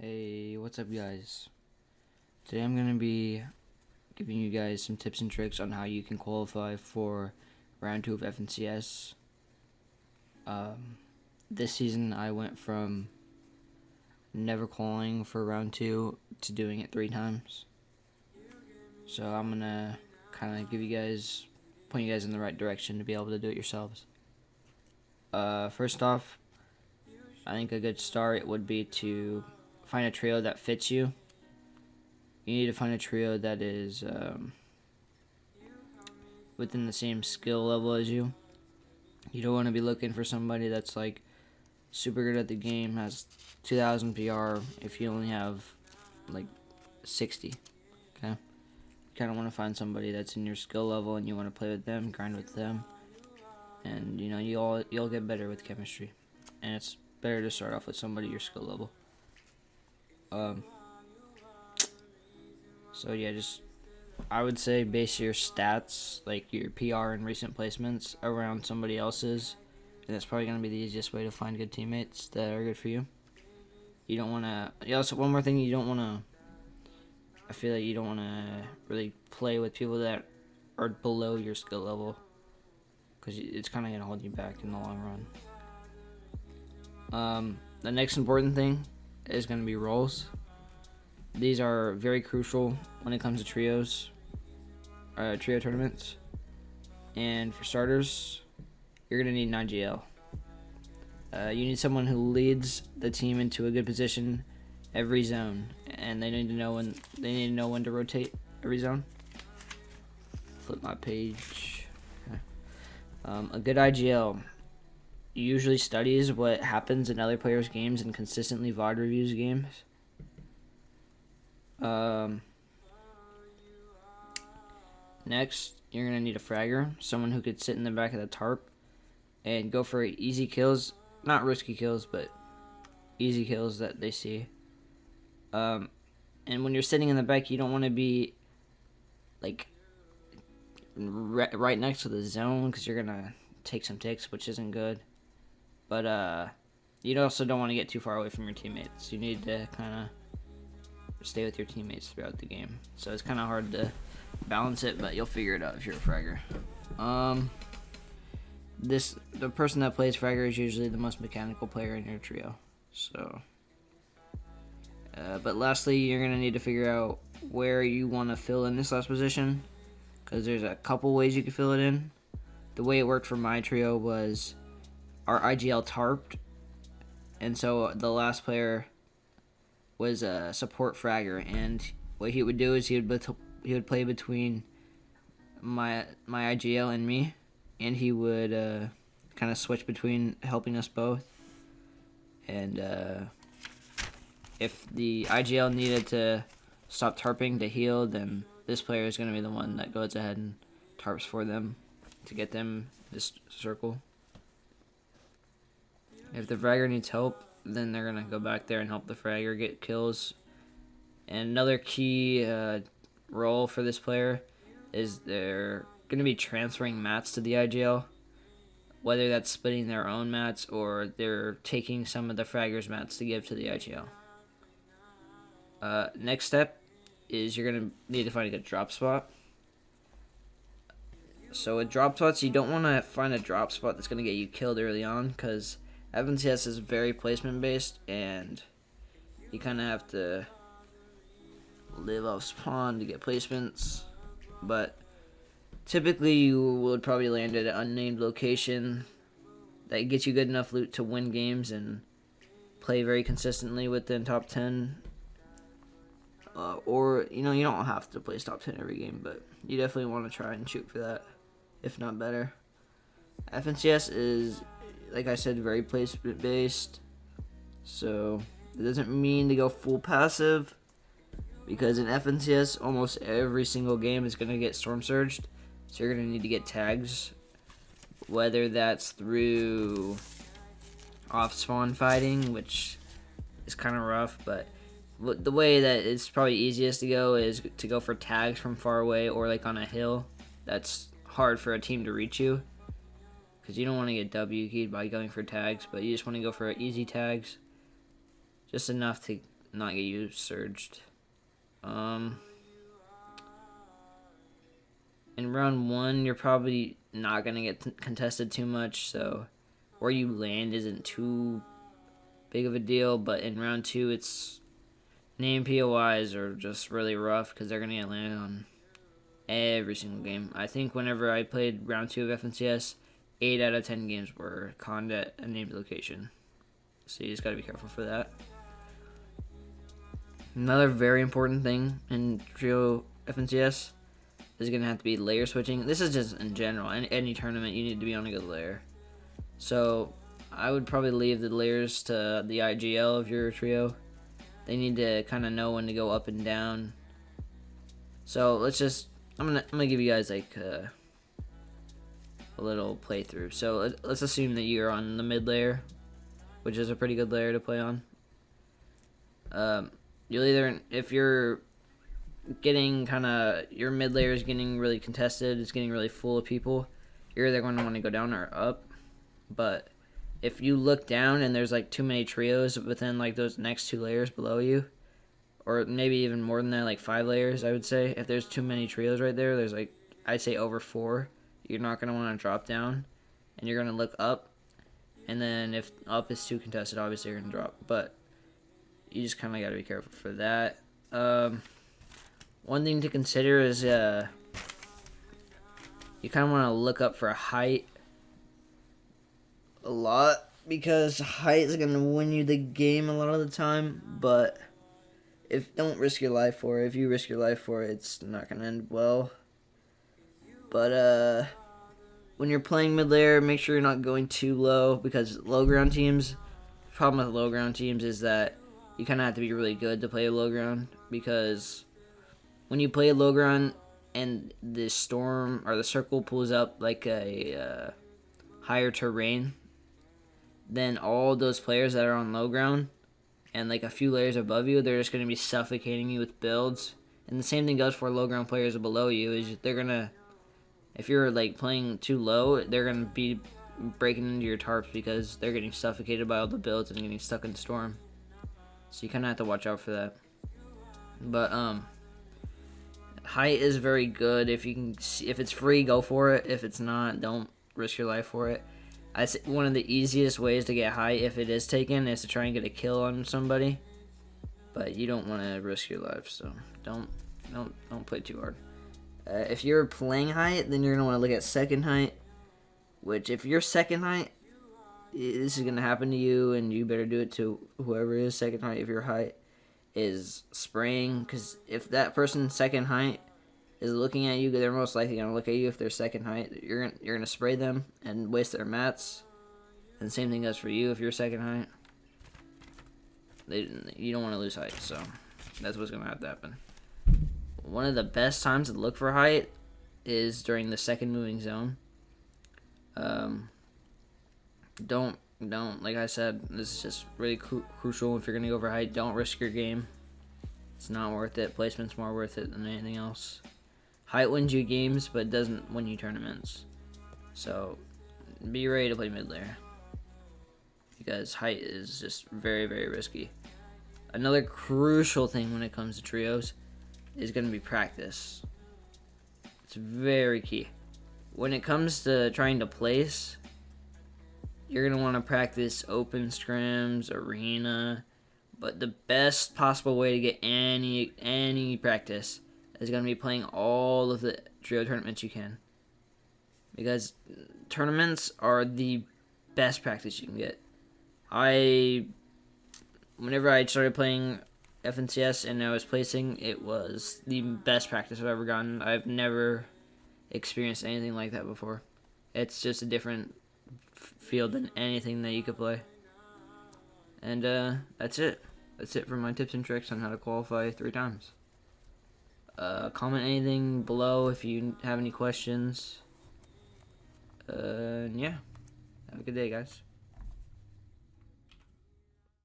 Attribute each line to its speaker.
Speaker 1: Hey, what's up, guys? Today I'm going to be giving you guys some tips and tricks on how you can qualify for round 2 of FNCS. This season I went from never qualifying for round 2 to doing it 3 times. So I'm going to kind of point you guys in the right direction to be able to do it yourselves. First off, I think a good start would be to find a trio that fits you. You need to find a trio that is within the same skill level as you. You don't want to be looking for somebody that's like super good at the game, has 2,000 PR if you only have like 60. Okay, you kind of want to find somebody that's in your skill level and you want to play with them, grind with them, and you'll get better with chemistry. And it's better to start off with somebody your skill level. So yeah, I would say base your stats, like your PR and recent placements, around somebody else's, and that's probably going to be the easiest way to find good teammates that are good for you. You don't want to. Also, one more thing, you don't want to. I feel like you don't want to really play with people that are below your skill level, because it's kind of going to hold you back in the long run. The next important thing is going to be roles. These are very crucial when it comes to trio tournaments. And for starters, you're going to need an IGL. You need someone who leads the team into a good position every zone, and they need to know when to rotate every zone. Flip my page. Okay. A good IGL usually studies what happens in other players' games and consistently VOD reviews games. Next, you're going to need a fragger, someone who could sit in the back of the tarp and go for easy kills, not risky kills, but easy kills that they see. And when you're sitting in the back, you don't want to be like right next to the zone, because you're going to take some ticks, which isn't good. But you also don't want to get too far away from your teammates. You need to kind of stay with your teammates throughout the game. So it's kind of hard to balance it, but you'll figure it out if you're a fragger. The person that plays fragger is usually the most mechanical player in your trio. So, but lastly, you're gonna need to figure out where you want to fill in this last position, because there's a couple ways you can fill it in. The way it worked for my trio was our IGL tarped, and so the last player was a support fragger, and what he would do is he would play between my IGL and me, and he would kind of switch between helping us both. And if the IGL needed to stop tarping to heal, then this player is going to be the one that goes ahead and tarps for them to get them this circle. If the fragger needs help, then they're going to go back there and help the fragger get kills. And another key role for this player is they're going to be transferring mats to the IGL, whether that's splitting their own mats or they're taking some of the fragger's mats to give to the IGL. Next step is you're going to need to find a good drop spot. So with drop spots, you don't want to find a drop spot that's going to get you killed early on, because FNCS is very placement based, and you kind of have to live off spawn to get placements. But typically you would probably land at an unnamed location that gets you good enough loot to win games and play very consistently within top 10. Or you don't have to place top 10 every game, but you definitely want to try and shoot for that, if not better. FNCS is, like I said, very placement based, so it doesn't mean to go full passive, because in FNCS almost every single game is going to get storm surged, so you're going to need to get tags, whether that's through off spawn fighting, which is kind of rough, but the way that it's probably easiest to go is to go for tags from far away, or like on a hill that's hard for a team to reach you, because you don't want to get W keyed by going for tags, but you just want to go for easy tags, just enough to not get you surged. In round 1, you're probably not going to get contested too much, so where you land isn't too big of a deal, but in round 2, it's name POIs are just really rough because they're going to get landed on every single game. I think whenever I played round 2 of FNCS, 8 out of 10 games were conned at a named location. So you just got to be careful for that. Another very important thing in Trio FNCS is going to have to be layer switching. This is just in general. In any tournament, you need to be on a good layer. So I would probably leave the layers to the IGL of your trio. They need to kind of know when to go up and down. So let's just, I'm gonna give you guys like a little playthrough. So let's assume that you're on the mid layer, which is a pretty good layer to play on. You'll either, if you're getting your mid layer is getting really contested, it's getting really full of people, you're either going to want to go down or up. But if you look down and there's like too many trios within like those next 2 layers below you, or maybe even more than that, like 5 layers, I would say, if there's too many trios right there, there's like, I'd say over 4, you're not going to want to drop down, and you're going to look up, and then if up is too contested, obviously you're going to drop, but you just kind of got to be careful for that. One thing to consider is you kind of want to look up for height a lot, because height is going to win you the game a lot of the time, but don't risk your life for it. If you risk your life for it, it's not going to end well. But when you're playing mid layer, make sure you're not going too low, because low ground teams, the problem with low ground teams is that you kind of have to be really good to play a low ground, because when you play a low ground and the storm or the circle pulls up like a higher terrain, then all those players that are on low ground and like a few layers above you, they're just going to be suffocating you with builds. And the same thing goes for low ground players below you. Is they're going to, if you're like playing too low, they're going to be breaking into your tarps because they're getting suffocated by all the builds and getting stuck in the storm. So you kind of have to watch out for that. But height is very good. If you can if it's free, go for it. If it's not, don't risk your life for it. I say one of the easiest ways to get height, if it is taken, is to try and get a kill on somebody. But you don't want to risk your life, so don't play too hard. If you're playing height, then you're gonna want to look at second height. Which, if you're second height, this is gonna happen to you, and you better do it to whoever is second height. If your height is spraying, because if that person second height is looking at you, they're most likely gonna look at you. If they're second height, you're gonna spray them and waste their mats. And the same thing goes for you if you're second height. You don't want to lose height, so that's what's gonna have to happen. One of the best times to look for height is during the second moving zone. Don't like I said, this is just really crucial. If you're gonna go for height, don't risk your game. It's not worth it. Placement's more worth it than anything else. Height wins you games, but it doesn't win you tournaments. So be ready to play mid layer, because height is just very, very risky. Another crucial thing when it comes to trios is going to be practice. It's very key. When it comes to trying to place, you're going to want to practice open scrims, arena, but the best possible way to get any practice is going to be playing all of the trio tournaments you can. Because tournaments are the best practice you can get. Whenever I started playing FNCS and I was placing, it was the best practice I've ever gotten. I've never experienced anything like that before. It's just a different field than anything that you could play. And that's it. That's it for my tips and tricks on how to qualify 3 times. Comment anything below if you have any questions. Yeah. Have a good day, guys.